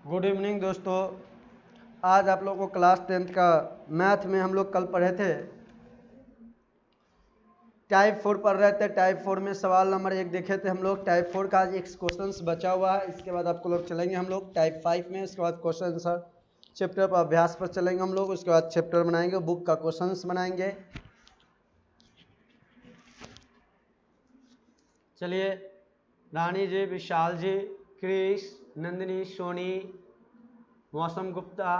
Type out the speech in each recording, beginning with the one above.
Good evening दोस्तों। आज आप लोगों को क्लास 10th का मैथ में हम लोग कल पढ़े थे, टाइप 4 पढ़ रहे थे। टाइप 4 में सवाल नंबर 1 देखे थे हम लोग। टाइप 4 का आज एक क्वेश्चन बचा हुआ है। इसके बाद आपको लोग चलेंगे हम लोग टाइप 5 में। उसके बाद क्वेश्चन आंसर चैप्टर पर अभ्यास पर चलेंगे हम लोग। उसके बाद चैप्टर बनाएंगे, बुक का क्वेश्चन बनाएंगे। चलिए, रानी जी, विशाल जी, क्रिश, नंदिनी, सोनी, मौसम गुप्ता,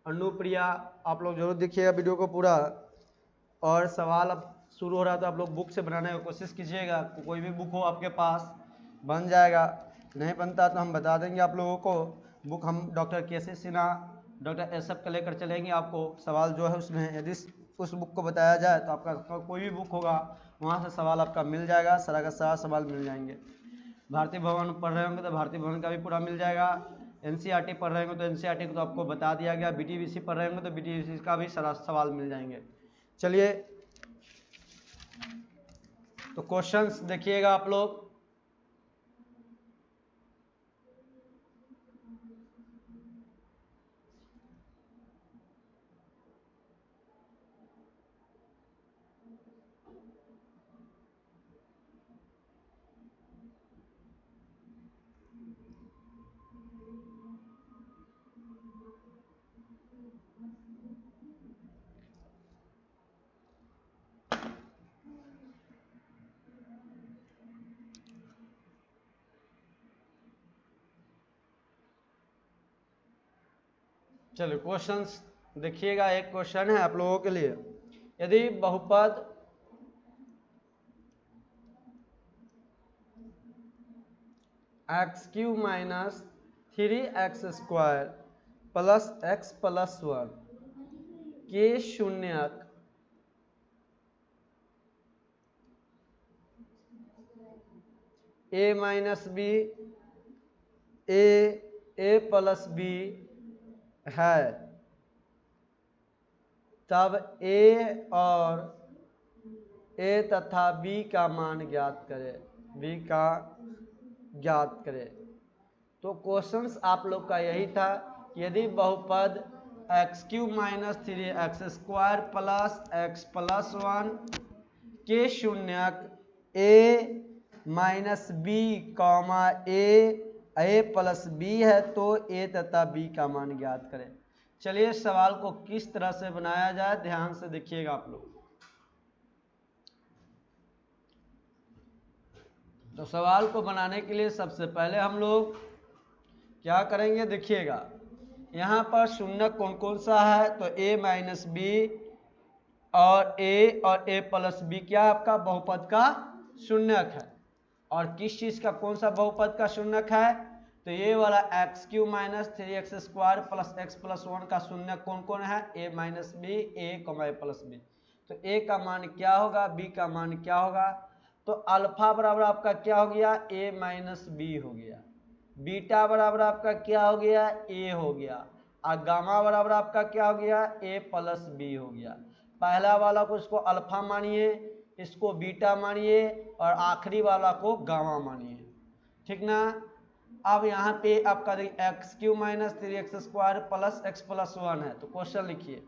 अनुप्रिया, आप लोग जरूर देखिएगा वीडियो को पूरा। और सवाल अब शुरू हो रहा था, आप लोग बुक से बनाने की कोशिश कीजिएगा। कोई भी बुक हो आपके पास बन जाएगा, नहीं बनता तो हम बता देंगे आप लोगों को। बुक हम doctor KC. Sinha, doctor SF का लेकर चलेंगे। आपको सवाल जो है उसमें यदि उस बुक को बताया जाए तो आपका कोई भी बुक होगा वहाँ से सवाल आपका मिल जाएगा। सारा का सारा सवाल मिल जाएंगे। भारतीय भवन पढ़ रहे होंगे तो भारतीय भवन का भी पूरा मिल जाएगा। एनसीईआरटी पढ़ रहे होंगे तो एनसीईआरटी को तो आपको बता दिया गया। बीटीबीसी पढ़ रहे होंगे तो बीटीबीसी का भी सारा सवाल मिल जाएंगे। चलिए, तो क्वेश्चंस देखिएगा आप लोग। चलिए, क्वेश्चंस देखिएगा। एक क्वेश्चन है आप लोगों के लिए। यदि बहुपद x cube minus 3x² plus x plus 1 के शून्यक a minus B A plus B है, तब a और a तथा b का मान ज्ञात करें। b का ज्ञात करें। तो क्वेश्चंस आप लोग का यही था कि यदि बहुपद x³ minus 3x² plus x plus 1 के शून्यक a minus B comma A plus B है तो a तथा b का मान ज्ञात करें। चलिए, सवाल को किस तरह से बनाया जाए ध्यान से देखिएगा आप लोग। तो सवाल को बनाने के लिए सबसे पहले हम लोग क्या करेंगे, देखिएगा। यहाँ पर शून्यक कौन कौन सा है, तो a माइनस बी और a प्लस बी क्या है, आपका बहुपद का शून्यक है। और किस चीज का कौन सा बहुपद का शून्यक है, तो ये वाला x³ minus 3x² plus x plus 1 का शून्यक कौन कौन है, a minus B, a plus B. तो a का मान क्या होगा, b का मान क्या होगा। तो अल्फा बराबर आपका क्या हो गया, a माइनस बी हो गया। बीटा बराबर आपका क्या हो गया, a हो गया। और गामा बराबर आपका क्या हो गया, a प्लस बी हो गया। पहला वाला को इसको अल्फा मानिए, इसको बीटा मानिए और आखिरी वाला को गामा मानिए, ठीक ना। अब यहाँ पे आपका x³ minus 3x² plus x plus 1 है। तो क्वेश्चन लिखिए,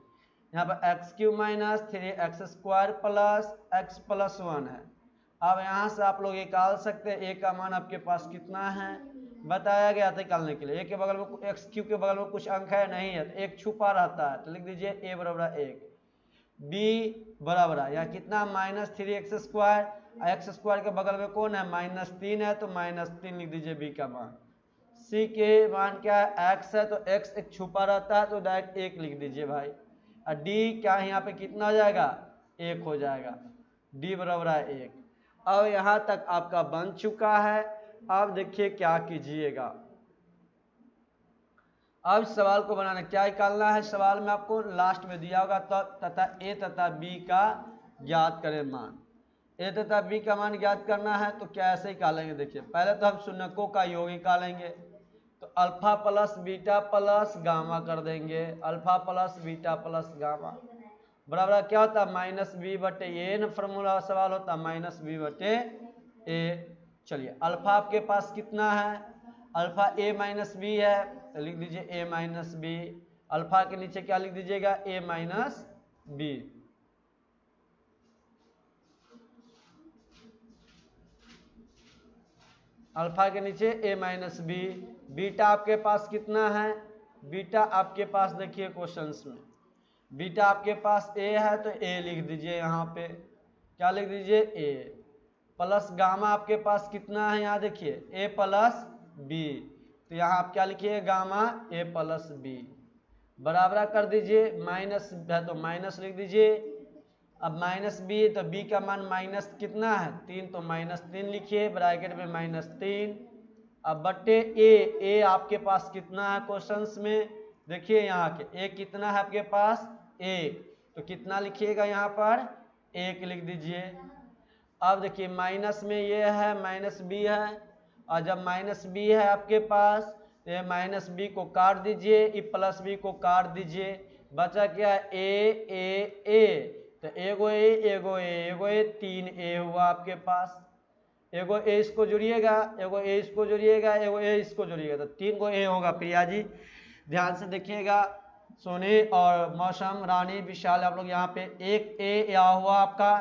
यहाँ पर x³ minus 3x² plus x plus 1 है। अब यहाँ से आप लोग निकाल सकते हैं a का मान आपके पास कितना है, बताया गया था निकालने के लिए। a के बगल में x³ के बगल में कुछ अंक है, नहीं है, तो एक छुपा रहता है। तो लिख दीजिए a बराबर 1, b बराबर है यहाँ कितना माइनस 3x², x² के बगल में कौन है, माइनस 3 है, तो माइनस 3 लिख दीजिए b का मान। c के मान क्या है, x है, तो x एक छुपा रहता है, तो डायरेक्ट 1 लिख दीजिए भाई। और d क्या यहाँ पे कितना हो जाएगा, 1 हो जाएगा। d बराबर है 1। अब यहाँ तक आपका बन चुका है। अब देखिए क्या कीजिएगा। अब सवाल को बनाना क्या निकालना है, सवाल में आपको लास्ट में दिया होगा तो तथा a तथा b का ज्ञात करें मान। a तथा b का मान ज्ञात करना है तो क्या ऐसे निकालेंगे, देखिए पहले तो हम शून्यकों का योग निकालेंगे। तो alpha plus beta plus gamma कर देंगे। Alpha plus beta plus gamma बराबर क्या होता है, माइनस बी बटे ए। न फॉर्मूला सवाल होता है माइनस बी बटे ए। चलिए, अल्फा आपके पास कितना है, अल्फा ए माइनस बी है तो लिख दीजिए ए माइनस बी। अल्फा के नीचे क्या लिख दीजिएगा, ए माइनस बी। अल्फा के नीचे ए माइनस बी। बीटा आपके पास कितना है, बीटा आपके पास देखिए क्वेश्चंस में बीटा आपके पास ए है तो ए लिख दीजिए, यहाँ पे क्या लिख दीजिए ए, प्लस गामा आपके पास कितना है, यहाँ देखिए ए प्लस बी, तो यहाँ आप क्या लिखिए गामा ए प्लस बी, बराबर कर दीजिए, माइनस है तो माइनस लिख दीजिए। अब माइनस बी तो बी का मान माइनस कितना है 3, तो माइनस 3 लिखिए ब्रैकेट में -3। अब बट्टे ए आपके पास कितना है क्वेश्चंस में देखिए, यहाँ के ए कितना है आपके पास 1, तो कितना लिखिएगा यहाँ पर 1 लिख दीजिए। अब देखिए माइनस में ये है माइनस बी है, और जब माइनस बी है आपके पास तो ये माइनस बी को काट दीजिए, ई प्लस बी को काट दीजिए, बचा क्या ए, तो एगो ए 3 ए हुआ आपके पास, एगो ए इसको जोड़िएगा, एगो ए इसको जोड़िएगा, एगो ए इसको जोड़िएगा, तो 3 गो ए होगा प्रिया जी। ध्यान से देखिएगा, सोनी और मौसम रानी विशाल आप लोग यहाँ पे एक ए या हुआ आपका,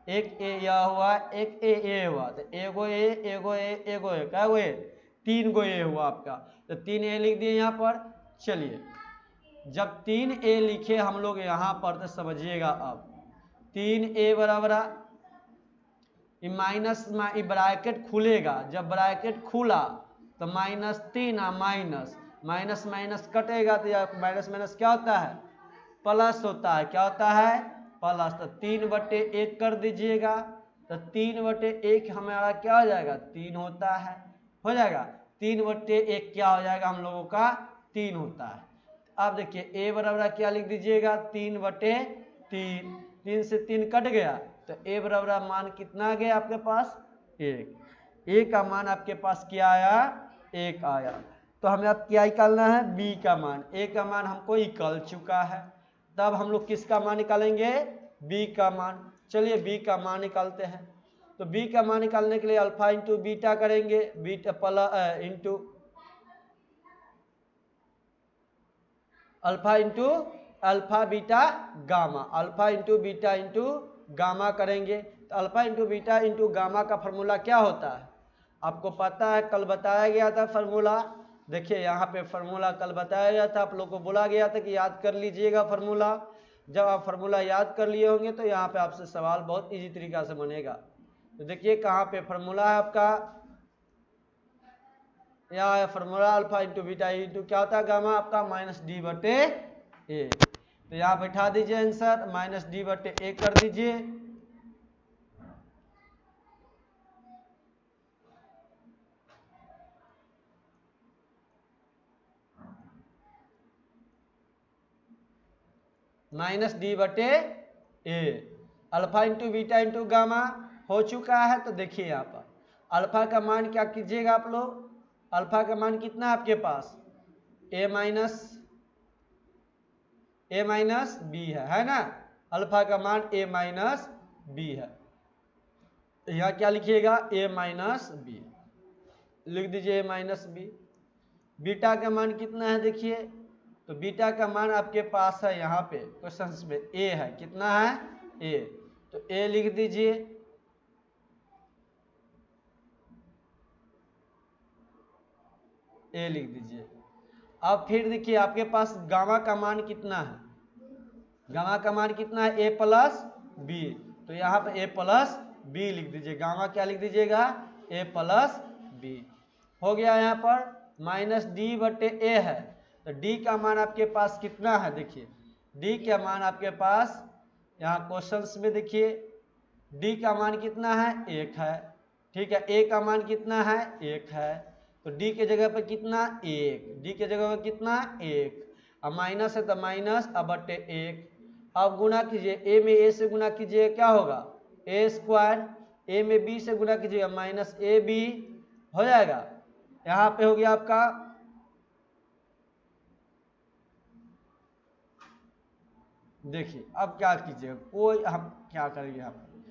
एक ए या हुआ, एक ए हुआ, तो एगो ए क्या गो ए 3 गो ए हुआ आपका, तो 3 ए लिख दिए यहाँ पर। चलिए जब 3 ए लिखे हम लोग यहाँ पर तो समझिएगा, अब 3 ए बराबर माइनस ब्रैकेट खुलेगा, जब ब्रैकेट खुला तो -3 माइनस माइनस कटेगा, तो माइनस माइनस क्या होता है प्लस होता है, क्या होता है प्लस, तो 3/1 कर दीजिएगा, तो 3/1 हमारा क्या हो जाएगा 3 होता है, हो जाएगा 3/1 क्या हो जाएगा हम लोगों का 3 होता है। अब देखिए ए बराबर क्या लिख दीजिएगा 3/3, 3 से 3 कट गया, तो ए बराबर मान कितना आ गया आपके पास 1, ए का मान आपके पास क्या आया 1 आया, तो हमें अब क्या निकालना है बी का मान, ए का मान हमको निकल चुका है, तब हम लोग किसका मान निकालेंगे बी का मान। चलिए बी का मान निकालते हैं, तो बी का मान निकालने के लिए अल्फा इंटू बीटा करेंगे, beta into alpha beta gamma, alpha into beta into gamma करेंगे, तो alpha into beta into gamma का फॉर्मूला क्या होता है आपको पता है, कल बताया गया था फार्मूला। देखिए यहाँ पे फार्मूला कल बताया गया था, आप लोग को बोला गया था कि याद कर लीजिएगा फार्मूला। जब आप फार्मूला याद कर लिए होंगे तो यहाँ पे आपसे सवाल बहुत इजी तरीका से बनेगा। तो देखिए कहाँ पे फार्मूला है आपका, यहाँ है formula alpha into beta into क्या होता है गामा आपका -d/a, तो यहाँ बैठा दीजिए आंसर -d/a कर दीजिए। -d/a alpha into beta into gamma हो चुका है। तो देखिए यहाँ पर अल्फा का मान क्या कीजिएगा आप लोग, अल्फा का मान कितना है आपके पास a माइनस बी है ना, अल्फा का मान a माइनस बी है, यहाँ क्या लिखिएगा a माइनस बी लिख दीजिए, a माइनस बी। बीटा का मान कितना है देखिए, तो बीटा का मान आपके पास है यहाँ पे क्वेश्चंस में a है, कितना है a, तो a लिख दीजिए, a लिख दीजिए। अब फिर देखिए आपके पास गामा का मान कितना है, गामा का मान कितना है a प्लस बी, तो यहाँ पे a प्लस बी लिख दीजिए, गामा क्या लिख दीजिएगा a प्लस बी। हो गया यहाँ पर -d/a है, तो d का मान आपके पास कितना है देखिए, d का मान आपके पास यहाँ क्वेश्चंस में देखिए d का मान कितना है 1 है, ठीक है, a का मान कितना है 1 है, तो d के जगह पर कितना 1, d के जगह पर कितना 1, अब माइनस है तो माइनस अब बटे 1, अब गुना कीजिए a में a से गुना कीजिए क्या होगा a², a में b से गुना कीजिएगा -ab हो जाएगा। यहाँ पे हो गया आपका देखिए, अब क्या कीजिएगा कोई हम क्या करेंगे यहाँ पर,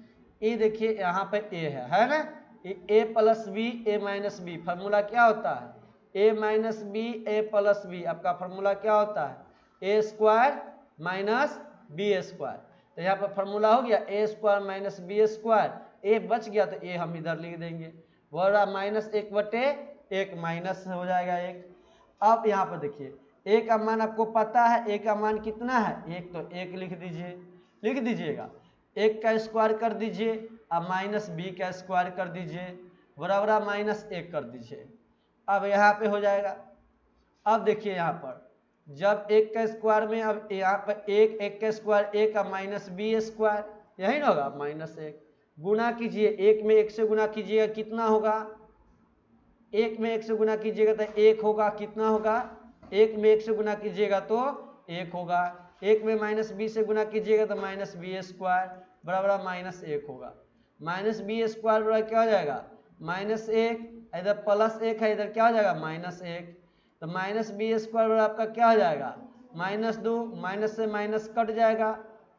ये देखिए यहाँ पे a है ना, a plus B a minus B, formula क्या होता है A minus B A plus B, आपका फॉर्मूला क्या होता है? A square minus B square. तो यहाँ पर फॉर्मूला हो गया A square minus B square, A बच गया तो ए हम इधर लिख देंगे, बड़ा माइनस 1/1 माइनस हो जाएगा 1। अब यहाँ पर देखिए ए का मान आपको पता है, ए का मान कितना है? 1, तो 1 लिख दीजिए, लिख दीजिएगा। 1 का स्क्वायर कर दीजिए, अब माइनस बी का स्क्वायर कर दीजिए, बराबर माइनस 1 कर दीजिए। अब यहाँ पे हो जाएगा। अब देखिए यहाँ पर जब 1 का स्क्वायर में, अब यहाँ पर 1 का स्क्वायर 1 का माइनस बी स्क्वायर, यही ना होगा, -1 गुना कीजिए, 1 में 1 से गुना कीजिएगा कितना होगा? 1 में 1 से गुना कीजिएगा तो 1 होगा, कितना होगा? 1 में 1 से गुना कीजिएगा तो 1 होगा, 1 में माइनस बी से गुना कीजिएगा तो माइनस बी स्क्वायर बराबर -1 होगा। माइनस बी स्क्वायर बराबर क्या हो जाएगा? -1, इधर +1 है, इधर क्या हो जाएगा? -1, तो माइनस बी स्क्वायर बराबर आपका क्या हो जाएगा? -2, माइनस से माइनस कट जाएगा,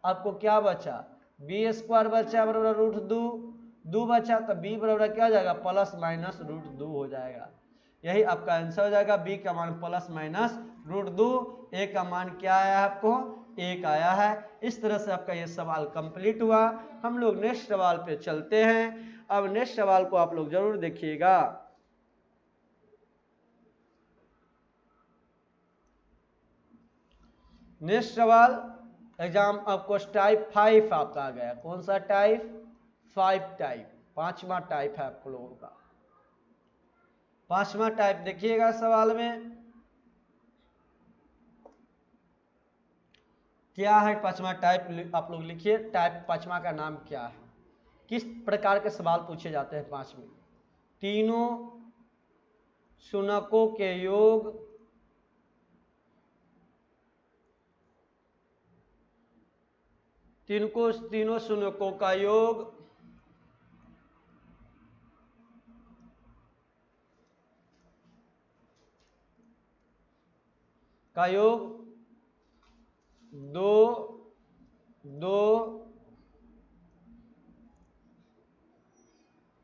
आपको क्या बचा? बी स्क्वायर बचा बराबर √2 बचा, तो बी बराबर क्या हो जाएगा? ±√2 हो जाएगा। यही आपका आंसर हो जाएगा, बी का मान ±√2, ए का मान क्या आया है आपको? 1 आया है। इस तरह से आपका ये सवाल कंप्लीट हुआ। हम लोग नेक्स्ट सवाल पे चलते हैं। अब नेक्स्ट सवाल को आप लोग जरूर देखिएगा। नेक्स्ट सवाल एग्जाम आपको टाइप 5 आपका आ गया। कौन सा टाइप? 5 टाइप, 5वां टाइप है आप लोगों का। 5वां टाइप देखिएगा सवाल में क्या है। 5वां टाइप आप लोग लिखिए, टाइप 5वां का नाम क्या है? किस प्रकार के सवाल पूछे जाते हैं 5 में? तीनों शुनकों के योग, तीनों शुनकों का योग, दो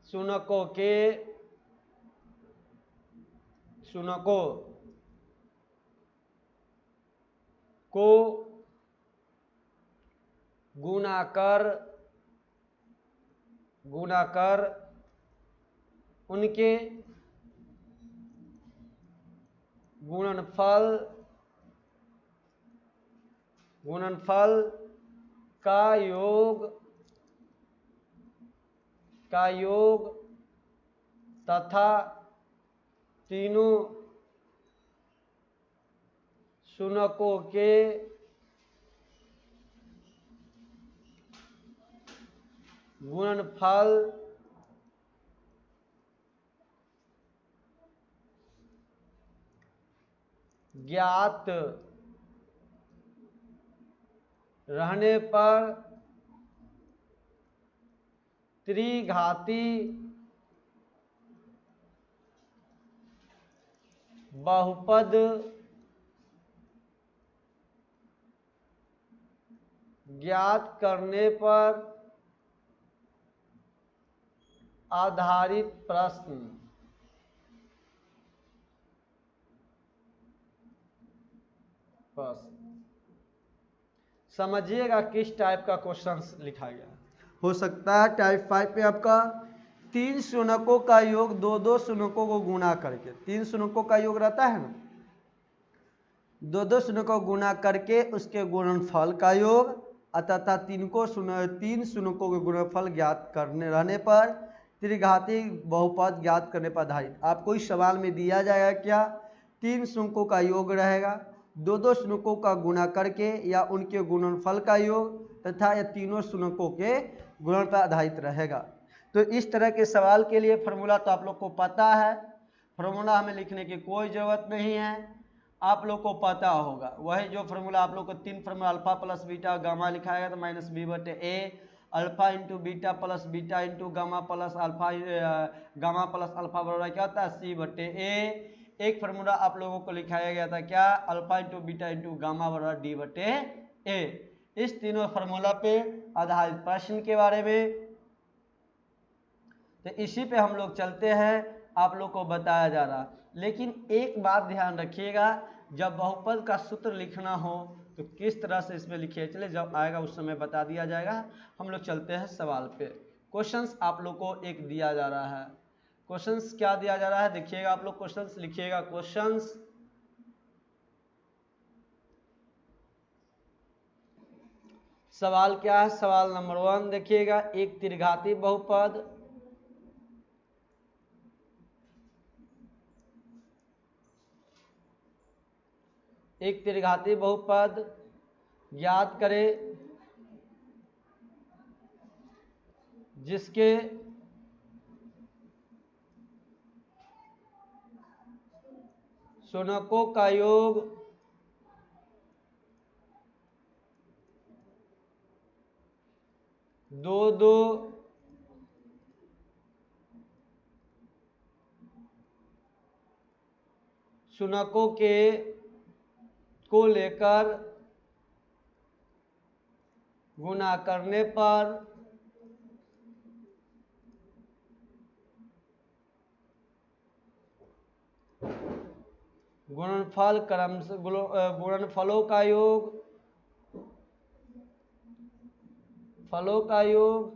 शुनकों को गुना कर उनके गुणनफल का योग तथा तीनों शुनकों के गुणनफल ज्ञात रहने पर त्रिघाती बहुपद ज्ञात करने पर आधारित प्रश्न। समझिएगा किस टाइप का क्वेश्चन लिखा गया। हो सकता है टाइप 5 में आपका 3 शुनकों का योग 2 शुनकों को गुना करके, 3 शुनकों का योग रहता है ना, 2 शुनकों को गुना करके उसके गुणनफल का योग तथा 3 शुनकों के गुणनफल ज्ञात करने रहने पर त्रिघाती बहुपद ज्ञात करने पर आधारित। आपको इस सवाल में दिया जाएगा क्या? 3 शुनकों का योग रहेगा, 2 शुनकों का गुणा करके या उनके गुणनफल का योग तथा यह तीनों शुनकों के गुणन पर आधारित रहेगा। तो इस तरह के सवाल के लिए फार्मूला तो आप लोग को पता है, फार्मूला हमें लिखने की कोई ज़रूरत नहीं है, आप लोग को पता होगा। वही जो फार्मूला आप लोग को 3 formula alpha plus beta gamma लिखाएगा तो -b/a, alpha into beta plus beta into gamma plus alpha बराबर क्या होता है? c/a। एक फार्मूला आप लोगों को लिखाया गया था क्या? Alpha into beta into gamma बराबर d/a। इस तीनों फार्मूला पे आधारित प्रश्न के बारे में, तो इसी पे हम लोग चलते हैं। आप लोग को बताया जा रहा। लेकिन एक बात ध्यान रखिएगा, जब बहुपद का सूत्र लिखना हो तो किस तरह से इसमें लिखिए, चले जब आएगा उस समय बता दिया जाएगा। हम लोग चलते हैं सवाल पे। क्वेश्चंस आप लोग को एक दिया जा रहा है। क्वेश्चंस क्या दिया जा रहा है देखिएगा, आप लोग क्वेश्चंस लिखिएगा। क्वेश्चंस सवाल क्या है, सवाल नंबर 1 देखिएगा, एक त्रिघाती बहुपद ज्ञात करें जिसके शून्यकों का योग दो शून्यकों के को लेकर गुणा करने पर गुणनफल गुणनफलों का योग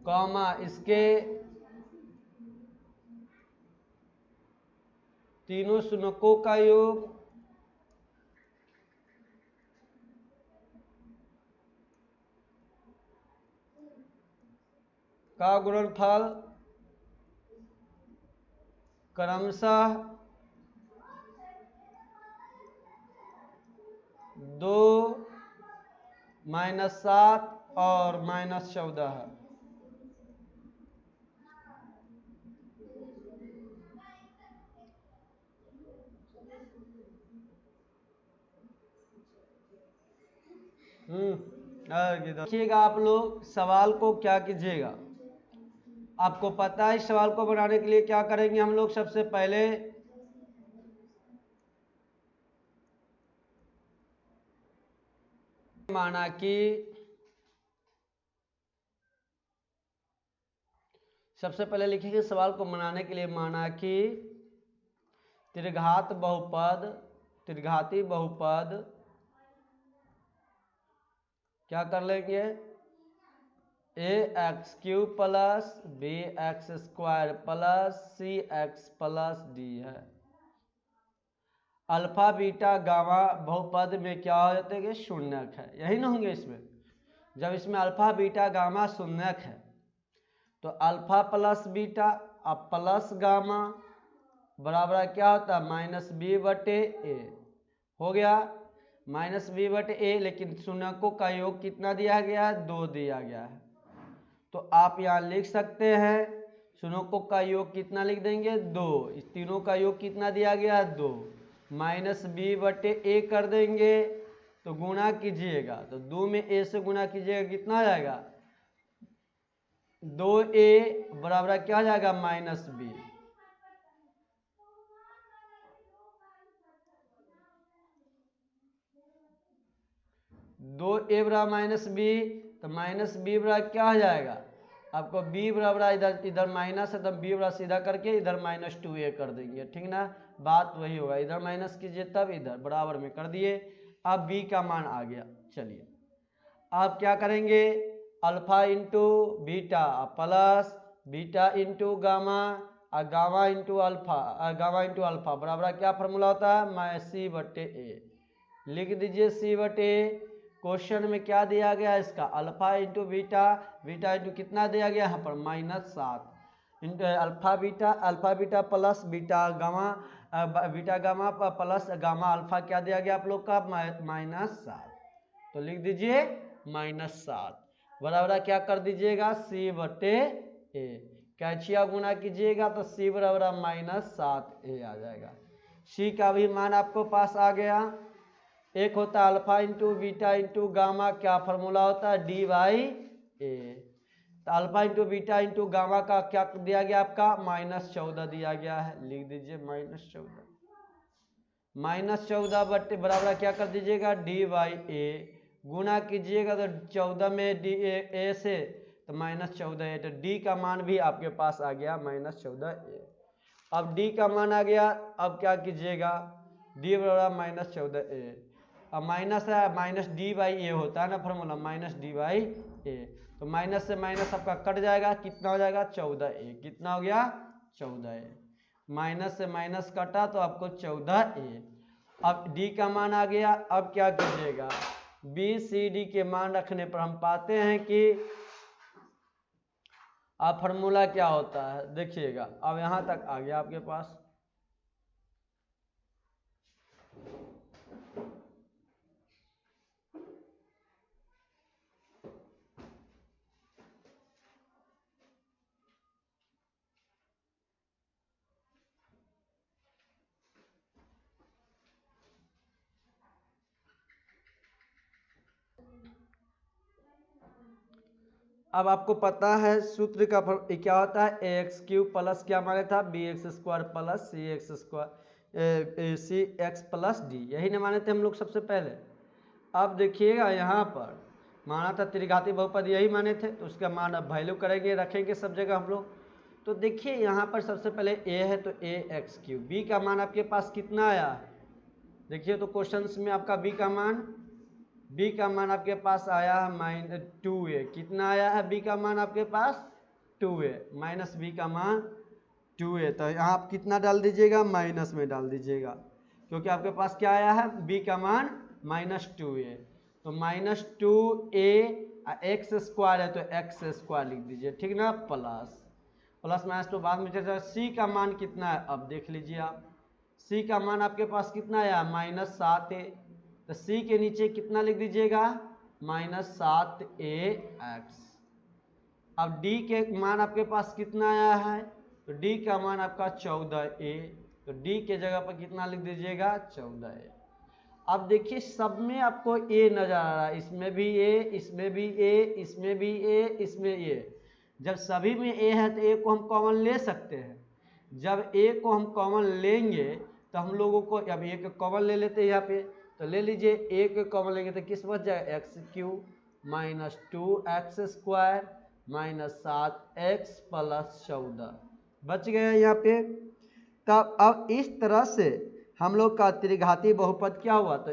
कॉमा इसके तीनों शून्यकों का योग का गुणनफल क्रमशः 2 -7 और -14 है। देखिएगा आप लोग सवाल को क्या कीजिएगा, आपको पता है इस सवाल को बनाने के लिए क्या करेंगे हम लोग। सबसे पहले माना कि सबसे पहले लिखेंगे सवाल को बनाने के लिए, माना कि त्रिघाती बहुपद क्या कर लेंगे, ax³ plus bx² plus cx plus d है। अल्फा बीटा गामा बहुपद में क्या हो जाते हैं, शून्यक है, यही ना होंगे इसमें। जब इसमें अल्फा बीटा गामा शून्यक है तो अल्फा प्लस बीटा अब प्लस गामा बराबर क्या होता है, -b/a हो गया, -b/a। लेकिन शून्यकों का योग कितना दिया गया है, 2 दिया गया है। तो आप यहाँ लिख सकते हैं शून्यकों का योग कितना लिख देंगे, 2। इस तीनों का योग कितना दिया गया है, 2 -b/a कर देंगे तो गुणा कीजिएगा, तो 2 में a से गुणा कीजिएगा कितना आ जाएगा, 2a बराबर क्या आ जाएगा, -b। 2a बराबर -b, तो -b बराबर क्या हो जाएगा आपको, b बराबर इधर माइनस है तो b बराबर सीधा करके इधर -2a कर देंगे, ठीक ना। बात वही होगा, इधर माइनस कीजिए तब इधर बराबर में कर दिए। अब b का मान आ गया। चलिए आप क्या करेंगे, alpha into beta plus beta into gamma और गामा इंटू अल्फा बराबर क्या फॉर्मूला होता है, c/a। लिख दीजिए c/a। क्वेश्चन में क्या दिया गया है इसका, अल्फा इंटू बीटा इंटू कितना दिया गया यहाँ पर, -7 into alpha beta plus beta gamma plus gamma alpha क्या दिया गया आप लोग का, -7। तो लिख दीजिए -7 बराबर क्या कर दीजिएगा, c/a। कैचिया गुना कीजिएगा तो c बराबर -7a आ जाएगा। c का भी मान आपको पास आ गया। एक होता है alpha into beta into gamma, क्या फॉर्मूला होता है, d/a। तो alpha into beta into gamma का क्या दिया गया आपका, -14 दिया गया है। लिख दीजिए -14 बटे बराबर क्या कर दीजिएगा, d/a। गुना कीजिएगा तो 14 में a से तो -14a, तो d का मान भी आपके पास आ गया -14a। अब d का मान आ गया, अब क्या कीजिएगा, d बराबर -14a, अब माइनस है, -d/a होता है ना फॉर्मूला, -d/a, तो माइनस से माइनस आपका कट जाएगा, कितना हो जाएगा 14a, कितना हो गया 14a, माइनस से माइनस कटा तो आपको 14a। अब d का मान आ गया, अब क्या कीजिएगा, b c d के मान रखने पर हम पाते हैं कि अब फॉर्मूला क्या होता है, देखिएगा अब यहां तक आ गया आपके पास। अब आपको पता है सूत्र का क्या होता है, ए एक्स क्यूब प्लस क्या माने था, बी एक्स स्क्वायर प्लस सी एक्स स्क्वायर, सी एक्स प्लस डी, यही ना माने थे हम लोग सबसे पहले। अब देखिएगा यहाँ पर माना था त्रिघाती बहुपद, यही माने थे, तो उसका मान अब वैल्यू करेंगे, रखेंगे सब जगह हम लोग। तो देखिए यहाँ पर सबसे पहले ए है तो ए एक्स क्यूब, बी का मान आपके पास कितना आया, देखिए तो क्वेश्चंस में आपका बी का मान आपके पास आया है -2a, कितना आया है b का मान आपके पास 2a, माइनस बी का मान 2a, तो यहाँ आप कितना डाल दीजिएगा, माइनस में डाल दीजिएगा, क्योंकि आपके पास क्या आया है b का मान -2a, तो -2a, एक्स स्क्वायर है तो एक्स स्क्वायर लिख दीजिए, ठीक ना, प्लस माइनस तो बाद में चलता। सी का मान कितना है, अब देख लीजिए आप, सी का मान आपके पास कितना आया -7a, तो सी के नीचे कितना लिख दीजिएगा -7ax। अब डी के मान आपके पास कितना आया है, तो डी का मान आपका 14a, तो डी के जगह पर कितना लिख दीजिएगा 14a। अब देखिए सब में आपको ए नजर आ रहा है, इसमें भी ए, इसमें भी ए, इसमें भी ए, इसमें ए, जब सभी में ए है तो ए को हम कॉमन ले सकते हैं, जब ए को हम कॉमन लेंगे तो हम लोगों को, अब ए को कॉमन ले लेते हैं यहाँ पे, तो ले लीजिए ए को कॉमन लेंगे तो किस बच जाएगा, x cube -2x square -7x plus 14 बच गया यहाँ पे। तब अब इस तरह से हम लोग का त्रिघाती बहुपद क्या हुआ, तो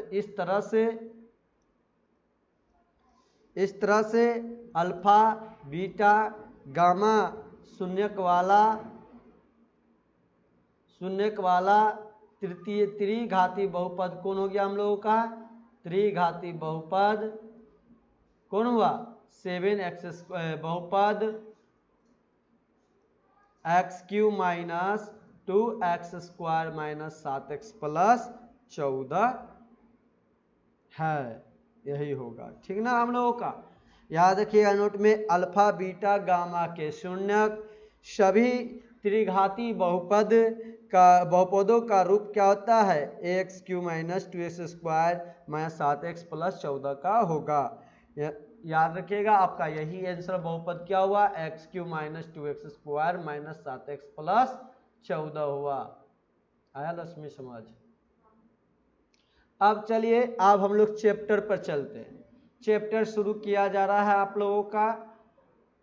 इस तरह से अल्फा बीटा गामा शून्यक वाला त्रिघाती बहुपद कौन हो गया हम लोगों का, त्रिघाती बहुपद कौन हुआ, 7x बहुपद x Q -2x square -7x plus 14 है, यही होगा, ठीक ना हम लोगों का। याद रखिएगा नोट में, अल्फा बीटा गामा के शून्यक सभी त्रिघाती बहुपदों का रूप क्या होता है, x Q -2x square -7x plus 14 का होगा। याद रखिएगा आपका यही आंसर बहुपद क्या हुआ, x Q -2x square -7x plus 14 हुआ। आया लक्ष्मी समझ। अब चलिए अब हम लोग चैप्टर पर चलते हैं। चैप्टर शुरू किया जा रहा है आप लोगों का,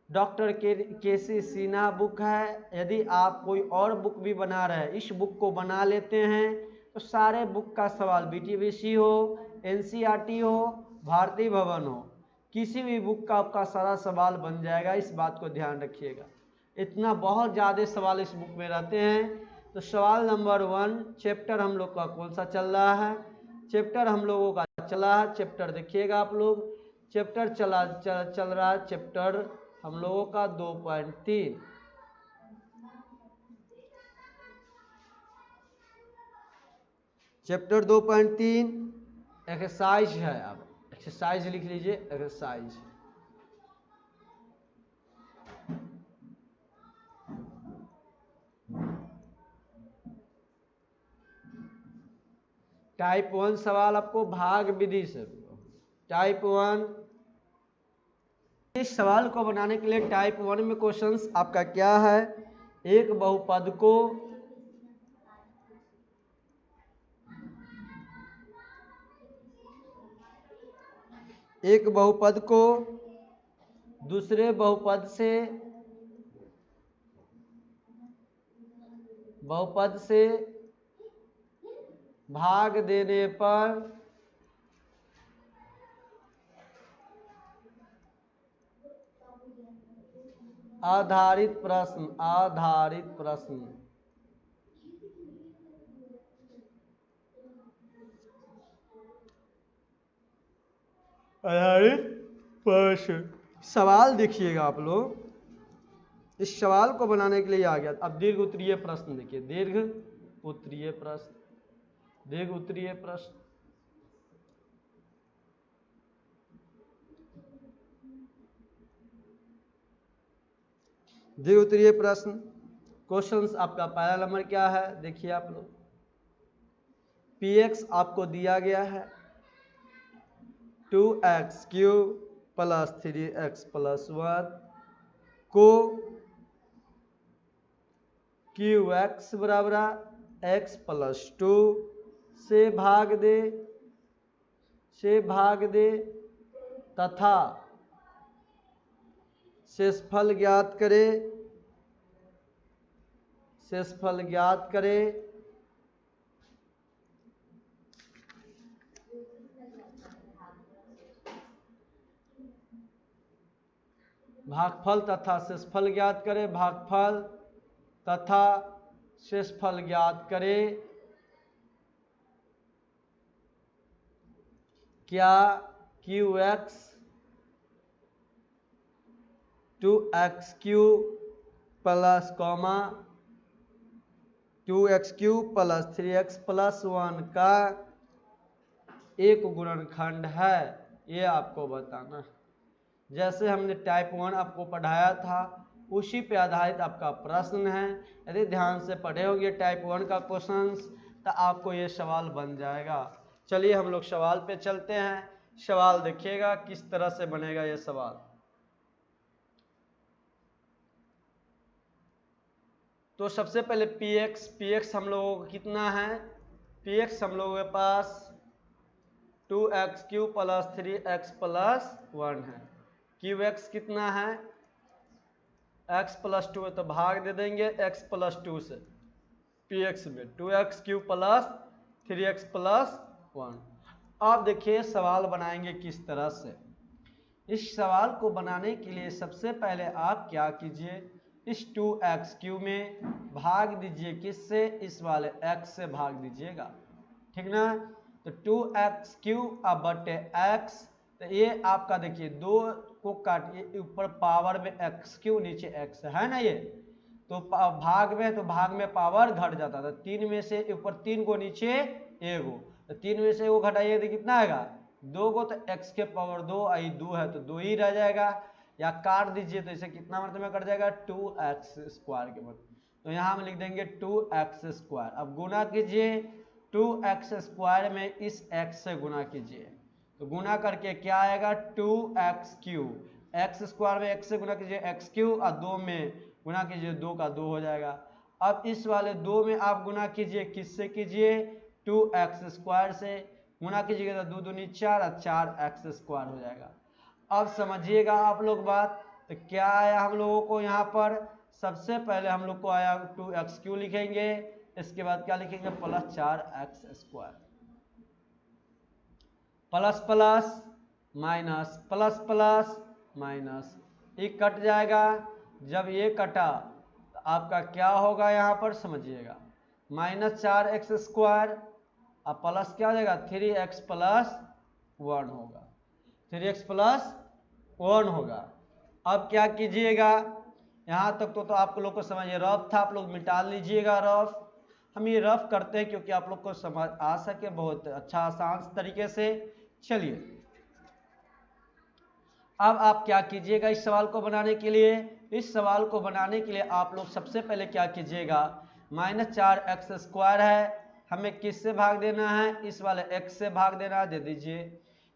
डॉक्टर के.सी. सिन्हा बुक है। यदि आप कोई और बुक भी बना रहे हैं, इस बुक को बना लेते हैं तो सारे बुक का सवाल BTBC हो, NCERT हो, भारतीय भवन हो, किसी भी बुक का आपका सारा सवाल बन जाएगा, इस बात को ध्यान रखिएगा। इतना बहुत ज़्यादा सवाल इस बुक में रहते हैं। तो सवाल नंबर 1, चैप्टर हम लोग का कौन सा चल रहा है, चैप्टर हम लोगों का चला है, चैप्टर देखिएगा आप लोग, चैप्टर चल रहा है चैप्टर हम लोगों का 2.3। चैप्टर 2.3 एक्सरसाइज है, अब एक्सरसाइज लिख लीजिए, एक्सरसाइज। टाइप 1 सवाल आपको भाग विधि से, टाइप 1। इस सवाल को बनाने के लिए टाइप 1 में क्वेश्चंस आपका क्या है, एक बहुपद को दूसरे बहुपद से भाग देने पर आधारित प्रश्न। आधारित प्रश्न सवाल देखिएगा आप लोग, इस सवाल को बनाने के लिए आ गया। अब दीर्घ उत्तरीय प्रश्न देखिए, दीर्घ उत्तरीय प्रश्न, दीर्घ उत्तरीय प्रश्न। दीर्घ उत्तरीय प्रश्न क्वेश्चंस आपका पहला नंबर क्या है, देखिए आप लोग। px आपको दिया गया है 2x³ + 3x + 1 को qx बराबर x + 2 से भाग दे तथा शेषफल ज्ञात करे। शेषफल ज्ञात करे। भागफल तथा शेषफल ज्ञात करे। भागफल तथा शेषफल ज्ञात करे। क्या qx 2x³ + 2x³ + 3x + 1 का एक गुणनखंड है, ये आपको बताना है। जैसे हमने टाइप 1 आपको पढ़ाया था उसी पे आधारित आपका प्रश्न है। यदि ध्यान से पढ़े होंगे टाइप 1 का क्वेश्चंस तो आपको ये सवाल बन जाएगा। चलिए हम लोग सवाल पे चलते हैं। सवाल देखिएगा किस तरह से बनेगा ये सवाल। तो सबसे पहले px हम लोगों को कितना है, px हम लोगों के पास 2x³ + 3x + 1 है। qx कितना है, x + 2 है तो भाग दे देंगे x + 2 से px में 2x³ + 3x + 1। अब देखिए सवाल बनाएंगे किस तरह से। इस सवाल को बनाने के लिए सबसे पहले आप क्या कीजिए, इस 2x³ में भाग दीजिए किससे, इस वाले x से भाग दीजिएगा, ठीक ना। तो 2x³ x, तो ये आपका देखिए 2 को काटिए, ऊपर पावर में x³ नीचे x है ना, ये तो भाग में, तो भाग में पावर घट जाता था। 3 में से ऊपर 3 को नीचे एगो, तो 3 में से एगो घटाइए तो कितना आएगा 2 को, तो x के पावर 2 आई 2 है तो 2 ही रह जाएगा। या काट दीजिए तो इसे कितना मतलब में कट जाएगा 2x² के मतलब, तो यहाँ हम लिख देंगे 2x²। अब गुना कीजिए 2x² में इस x से गुना कीजिए, तो गुना करके क्या आएगा 2x³ x² में x से गुना कीजिए x³ और 2 में गुना कीजिए 2 का 2 हो जाएगा। अब इस वाले 2 में आप गुना कीजिए किससे कीजिए 2x² से, गुना कीजिएगा तो 2 दूनी 4 और 4x² हो जाएगा। अब समझिएगा आप लोग बात, तो क्या आया हम लोगों को यहाँ पर, सबसे पहले हम लोग को आया 2x³ लिखेंगे, इसके बाद क्या लिखेंगे + 4x² plus plus minus plus plus minus, ये कट जाएगा। जब ये कटा तो आपका क्या होगा यहाँ पर समझिएगा -4x² और प्लस क्या हो जाएगा 3x + 1 होगा, 3x + 1 होगा। अब क्या कीजिएगा, यहाँ तक तो आप लोग को समझिए, रफ था आप लोग मिटा लीजिएगा रफ। हम ये रफ करते हैं क्योंकि आप लोग को समझ आ सके बहुत अच्छा आसान तरीके से। चलिए अब आप क्या कीजिएगा इस सवाल को बनाने के लिए, इस सवाल को बनाने के लिए आप लोग सबसे पहले क्या कीजिएगा, -4x² है, हमें किससे भाग देना है, इस वाले x से भाग देना है, दे दीजिए।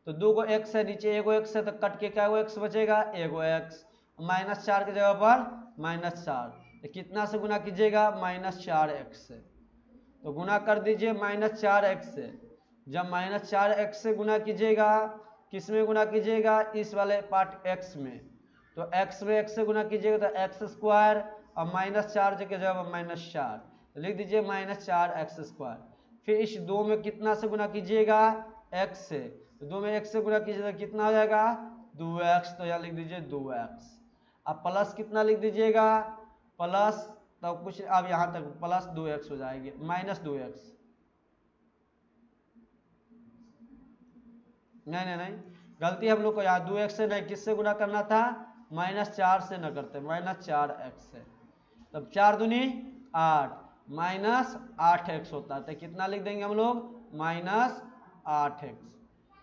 तो 2 गो x है नीचे, एगो x है तो कट के क्या x बचेगा, एगो x, -4 की जगह पर -4, तो कितना से गुना कीजिएगा -4x से, तो गुना कर दीजिए -4x से। जब -4x से गुना कीजिएगा, किस में गुना कीजिएगा, इस वाले पार्ट x में, तो x में x से गुना कीजिएगा तो x स्क्वायर, और -4 की जगह -4 तो लिख दीजिए -4x²। फिर इस 2 में कितना से गुना कीजिएगा, x से, तो 2 में x से गुना कीजिएगा तो कितना हो जाएगा 2x, तो यहाँ लिख दीजिए 2x। अब प्लस कितना लिख दीजिएगा, प्लस तो कुछ अब यहाँ तक प्लस 2x हो जाएगी, -2x, नहीं गलती हम लोग को यहाँ 2x से नहीं, किससे गुना करना था, -4 से न करते, -4x से, तब 4 दूनी 8, -8x होता है, तो कितना लिख देंगे हम लोग -8x,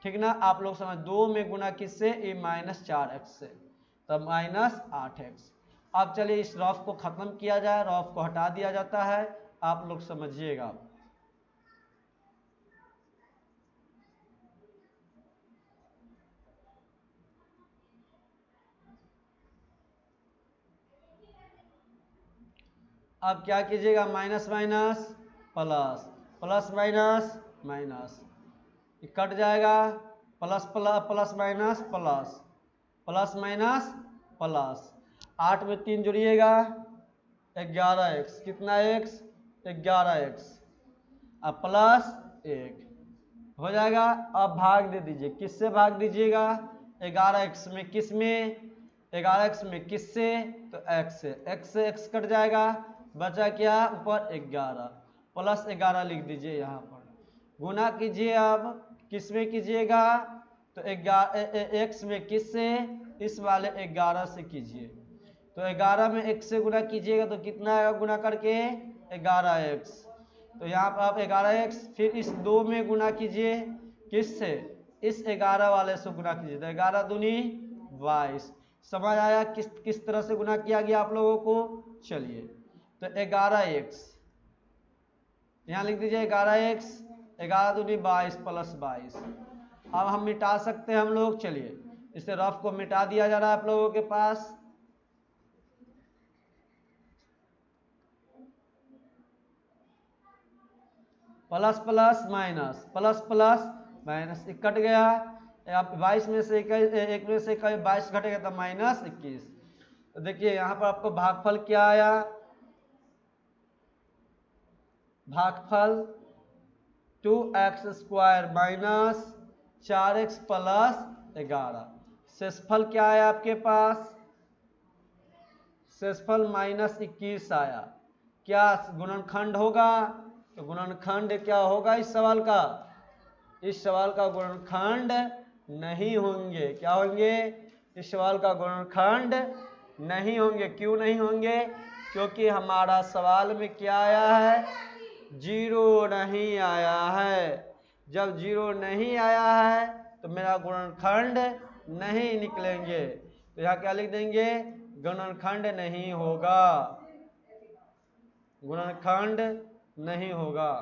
ठीक ना। आप लोग समझ, 2 में गुना किससे, ये -4x से, तब -8x। अब चलिए इस रफ को खत्म किया जाए, रफ को हटा दिया जाता है, आप लोग समझिएगा। अब क्या कीजिएगा, minus minus plus, plus minus minus cut जाएगा, plus plus plus minus plus, plus minus plus, 8 में 3 जोड़िएगा 11x, कितना x, 11x, अब प्लस 1 हो जाएगा। अब भाग दे दीजिए, किससे भाग दीजिएगा, 11x में, किस में, 11x में किससे, तो x से x कट जाएगा, बचा क्या ऊपर 11, प्लस 11 लिख दीजिए यहाँ पर। गुना कीजिए, अब किस में कीजिएगा, तो x में किससे, इस वाले 11 से कीजिए, तो 11 में x से गुना कीजिएगा तो कितना आएगा गुना करके 11x, तो यहाँ पर आप 11x, फिर इस 2 में गुना कीजिए, किससे, इस 11 वाले से गुना कीजिए, तो 11 दूनी 22। समझ आया किस तरह से गुना किया गया आप लोगों को। चलिए तो 11x यहाँ लिख दीजिए, 11x, 11 दूनी 22 प्लस 22। अब हम मिटा सकते हैं हम लोग, चलिए इसे रफ को मिटा दिया जा रहा है आप लोगों के पास। Plus plus minus, plus plus minus, cut गया, आप 22 में से एक में से 22 घटेगा तो -21। तो देखिए यहाँ पर आपको भागफल क्या आया, भागफल 2x² माइनस 4x प्लस 11। शेषफल क्या आया आपके पास, शेषफल -21 आया। क्या गुणनखंड होगा, तो गुणनखंड क्या होगा इस सवाल का, इस सवाल का गुणनखंड नहीं होंगे, क्या होंगे, इस सवाल का गुणनखंड नहीं होंगे। क्यों नहीं होंगे, क्योंकि हमारा सवाल में क्या आया है, 0 नहीं आया है। जब 0 नहीं आया है तो मेरा गुणनखंड नहीं निकलेंगे, तो यहाँ क्या लिख देंगे, गुणनखंड नहीं होगा, गुणनखंड नहीं होगा।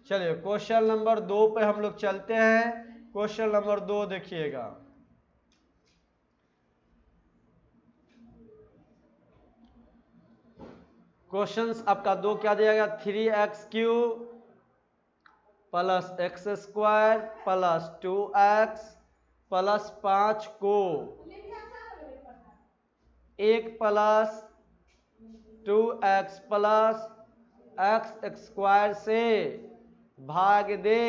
चलिए क्वेश्चन नंबर 2 पे हम लोग चलते हैं। क्वेश्चन नंबर 2 देखिएगा, क्वेश्चन आपका 2 क्या दिया गया, 3x³ plus x² plus 2x plus 5 को 1 प्लस 2x प्लस x² से भाग दे,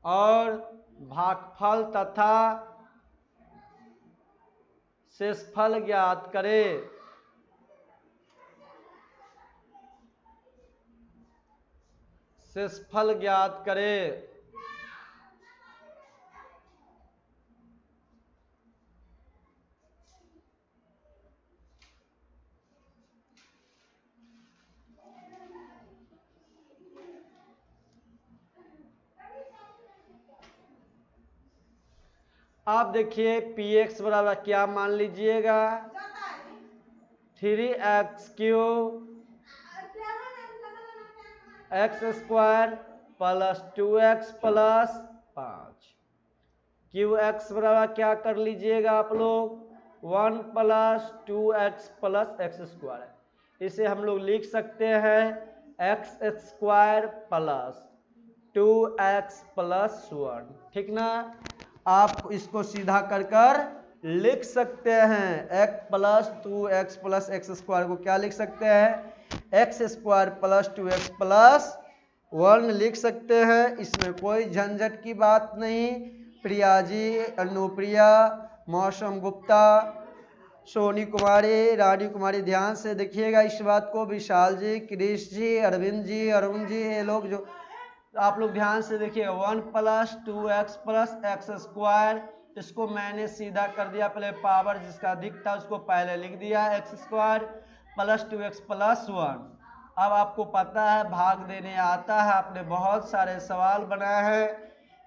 और भागफल तथा शेषफल ज्ञात करे। शेषफल ज्ञात करे। आप देखिए px बराबर क्या मान लीजिएगा, 3x³ x² plus 2x plus 5। qx बराबर क्या कर लीजिएगा आप लोग, 1 plus 2x plus x square है। इसे हम लोग लिख सकते हैं x square plus 2x plus 1, ठीक ना। आप इसको सीधा कर कर लिख सकते हैं x plus 2x plus x square को क्या लिख सकते हैं x square plus 2x plus 1 लिख सकते हैं। इसमें कोई झंझट की बात नहीं। प्रिया जी, अनुप्रिया, मौसम गुप्ता, सोनी कुमारी, रानी कुमारी, ध्यान से देखिएगा इस बात को। विशाल जी, क्रिश जी, अरविंद जी, अरुण जी, ये लोग जो आप लोग ध्यान से देखिए 1 plus 2x plus x square, इसको मैंने सीधा कर दिया, पहले पावर जिसका अधिक था उसको पहले लिख दिया x square plus 2x plus 1। अब आपको पता है भाग देने आता है, आपने बहुत सारे सवाल बनाए हैं।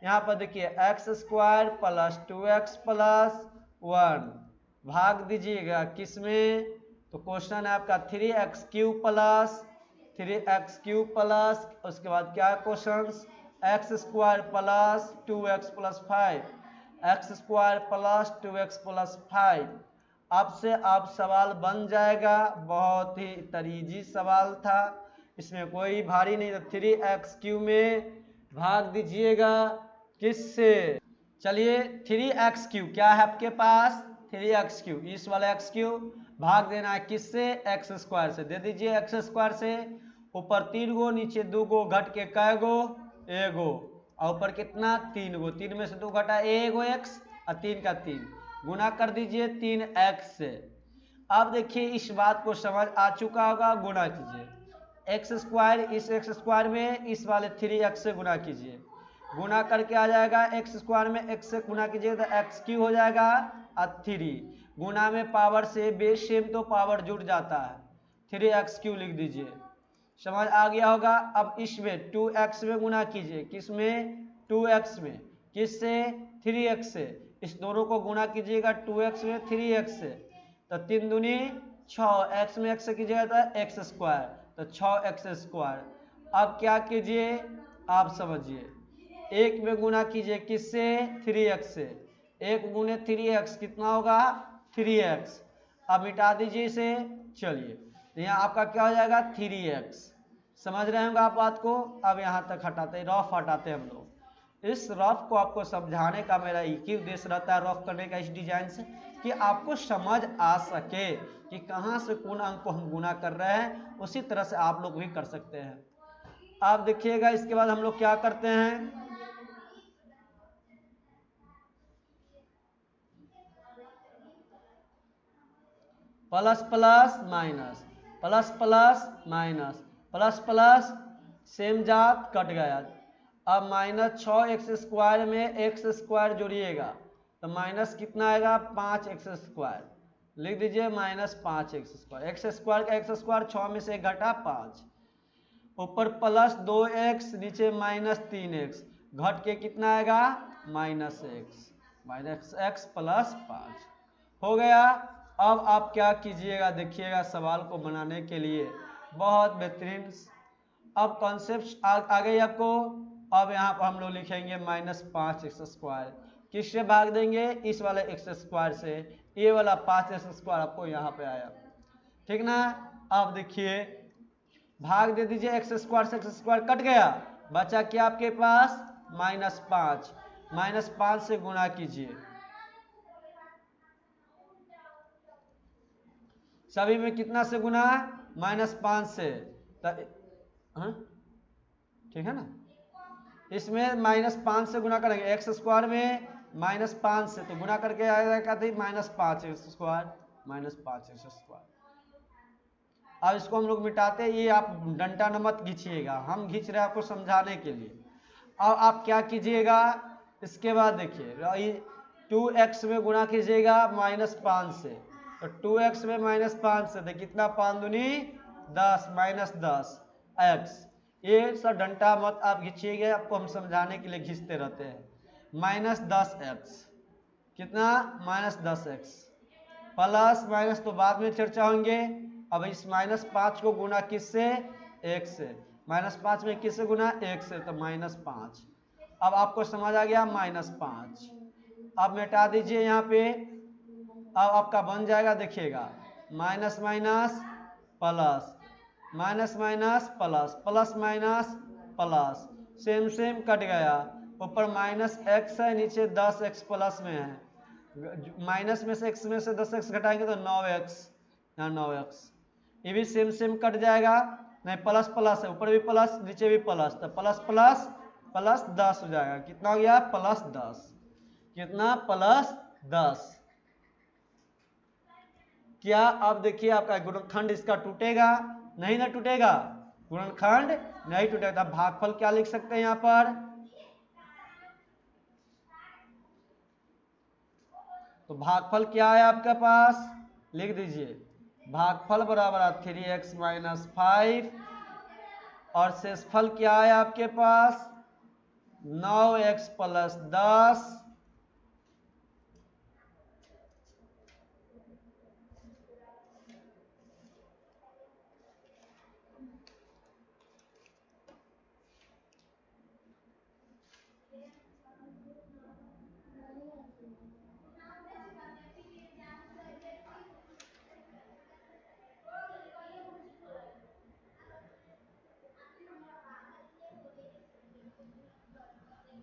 यहाँ पर देखिए x square plus 2x plus 1 भाग दीजिएगा किस में, तो क्वेश्चन है आपका 3x cube plus 3x cube plus, उसके बाद क्या question x square plus 2x plus 5, x square plus 2x plus 5। अब से आप सवाल बन जाएगा, बहुत ही तरीजी सवाल था, इसमें कोई भारी नहीं था। 3x क्यूब में भाग दीजिएगा किससे, चलिए 3x क्यूब क्या है आपके पास 3x क्यूब, इस वाला x क्यूब भाग देना है किससे एक्स स्क्वायर से, दे दीजिए एक्स स्क्वायर से। ऊपर 3 गो नीचे 2 गो, घट के कै गो एगो, और ऊपर कितना 3 गो, 3 में से 2 घटा एगो एक्स और 3 का 3 गुना कर दीजिए 3x से। अब देखिए इस बात को समझ आ चुका होगा, गुना कीजिए एक्स स्क्वायर इस एक्स स्क्वायर में इस वाले 3x से गुना कीजिए, गुना करके आ जाएगा एक्स स्क्वायर में x से गुना कीजिए तो एक्स क्यूब हो जाएगा और 3 गुना में पावर से बेस सेम तो पावर जुड़ जाता है, 3x क्यूब लिख दीजिए, समझ आ गया होगा। अब इसमें 2x में गुना कीजिए, किस में 2x में, किससे 3x से, इस दोनों को गुना कीजिएगा 2x में 3x से, तो 3 दूनी 6, x में x से कीजिएगा तो एक्स स्क्वायर, तो 6x स्क्वायर। अब क्या कीजिए आप समझिए, 1 में गुना कीजिए किससे 3x से, 1 गुने 3x कितना होगा 3x। अब मिटा दीजिए इसे, चलिए यहाँ आपका क्या हो जाएगा 3x, समझ रहे होंगे आप बात को। अब यहाँ तक हटाते हैं, रफ हटाते हैं हम लोग। इस रफ को आपको समझाने का मेरा एक ही उद्देश्य रहता है रफ करने का इस डिजाइन से, कि आपको समझ आ सके कि कहाँ से कौन अंक को हम गुना कर रहे हैं, उसी तरह से आप लोग भी कर सकते हैं। आप देखिएगा इसके बाद हम लोग क्या करते हैं, plus plus minus, plus plus minus, plus plus same जात कट गया। अब माइनस 6x स्क्वायर में एक्स स्क्वायर जोड़िएगा तो माइनस कितना आएगा 5x स्क्वायर, लिख दीजिए minus 5x square, x square का एक्स स्क्वायर 6 में से घटा 5, ऊपर प्लस 2x नीचे माइनस 3x, घट के कितना आएगा माइनस x प्लस 5 हो गया। अब आप क्या कीजिएगा देखिएगा सवाल को बनाने के लिए बहुत बेहतरीन अब कॉन्सेप्ट आ गई आपको। अब यहाँ पर हम लोग लिखेंगे माइनस 5x स्क्वायर, किससे भाग देंगे इस वाले एक्स स्क्वायर से, ये वाला 5x स्क्वायर आपको यहाँ पे आया, ठीक ना। अब देखिए भाग दे दीजिए एक्स स्क्वायर से, एक्स स्क्वायर कट गया, बचा क्या आपके पास माइनस 5, माइनस 5 से गुना कीजिए, सभी में कितना से गुना माइनस 5 से, ठीक है ना। इसमें माइनस 5 से गुना करेंगे, एक्स स्क्वायर में माइनस 5 से तो गुना करके आएगा minus 5x square, minus 5x square. अब इसको हम लोग मिटाते हैं, ये आप डंटा न मत खींचिएगा, हम खींच रहे हैं आपको समझाने के लिए। अब आप क्या कीजिएगा इसके बाद देखिए 2x में गुना कीजिएगा माइनस 5 से, तो 2x में माइनस 5 से तो कितना 5 दूनी 10 माइनस 10 x, ये सब डंटा मत आप खींचिएगा, आपको हम समझाने के लिए खींचते रहते हैं। माइनस 10x कितना माइनस 10x, प्लस माइनस तो बाद में चर्चा होंगे। अब इस माइनस 5 को गुना किससे 1 से, माइनस 5 में किससे गुना 1 से, तो माइनस 5। अब आपको समझ आ गया माइनस 5। अब मिटा दीजिए यहाँ पे अब आपका बन जाएगा, देखिएगा minus minus plus, minus minus plus, plus minus plus, same same cut गया, ऊपर माइनस एक्स है, नीचे 10x प्लस में है, माइनस में से x में से 10x घटाएंगे तो 9x, यहाँ 9x, ये भी सेम सेम कट जाएगा, नहीं प्लस प्लस है, ऊपर भी प्लस नीचे भी प्लस, तो प्लस प्लस प्लस 10 हो जाएगा, कितना हो गया प्लस 10, कितना प्लस 10। क्या अब देखिए आपका गुणनखंड इसका टूटेगा, नहीं ना टूटेगा, गुणनखंड नहीं टूटेगा, भागफल क्या लिख सकते हैं यहाँ पर, तो भागफल क्या है आपके पास, लिख दीजिए भागफल बराबर 3x माइनस 5 और शेषफल क्या है आपके पास 9x प्लस 10,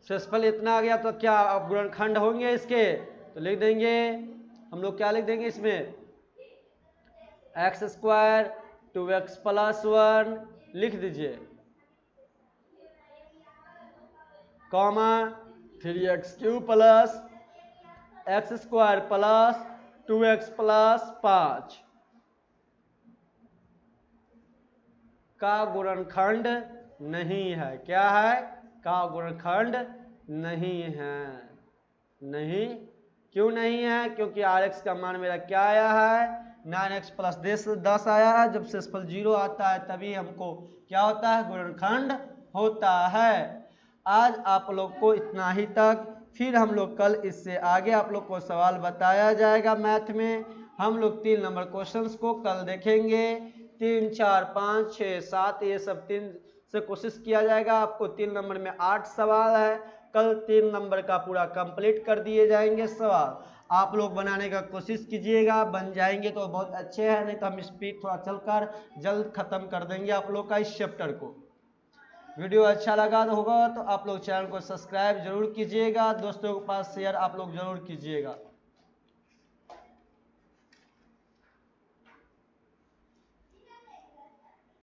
शेषफल इतना आ गया, तो क्या अब गुणनखंड होंगे इसके, तो लिख देंगे हम लोग, क्या लिख देंगे इसमें एक्स स्क्वायर 2x प्लस 1 लिख दीजिए, comma 3x cube plus x square plus 2x plus 5 का गुणनखंड नहीं है, क्या है का गुणनखंड नहीं है, नहीं, क्यों नहीं है, क्योंकि Rx का मान मेरा क्या आया है 9x प्लस 10 आया है, जब शेषफल 0 आता है तभी हमको क्या होता है गुणनखंड होता है। आज आप लोग को इतना ही तक, फिर हम लोग कल इससे आगे आप लोग को सवाल बताया जाएगा मैथ में, हम लोग 3 नंबर क्वेश्चंस को कल देखेंगे, 3, 4, 5, 6, 7 ये सब 3 से कोशिश किया जाएगा, आपको 3 नंबर में 8 सवाल है, कल 3 नंबर का पूरा कंप्लीट कर दिए जाएंगे सवाल, आप लोग बनाने का कोशिश कीजिएगा, बन जाएंगे तो बहुत अच्छे हैं, नहीं तो हम स्पीड थोड़ा चलकर जल्द खत्म कर देंगे आप लोग का इस चैप्टर को। वीडियो अच्छा लगा होगा तो आप लोग चैनल को सब्सक्राइब जरूर कीजिएगा, दोस्तों के पास शेयर आप लोग जरूर कीजिएगा।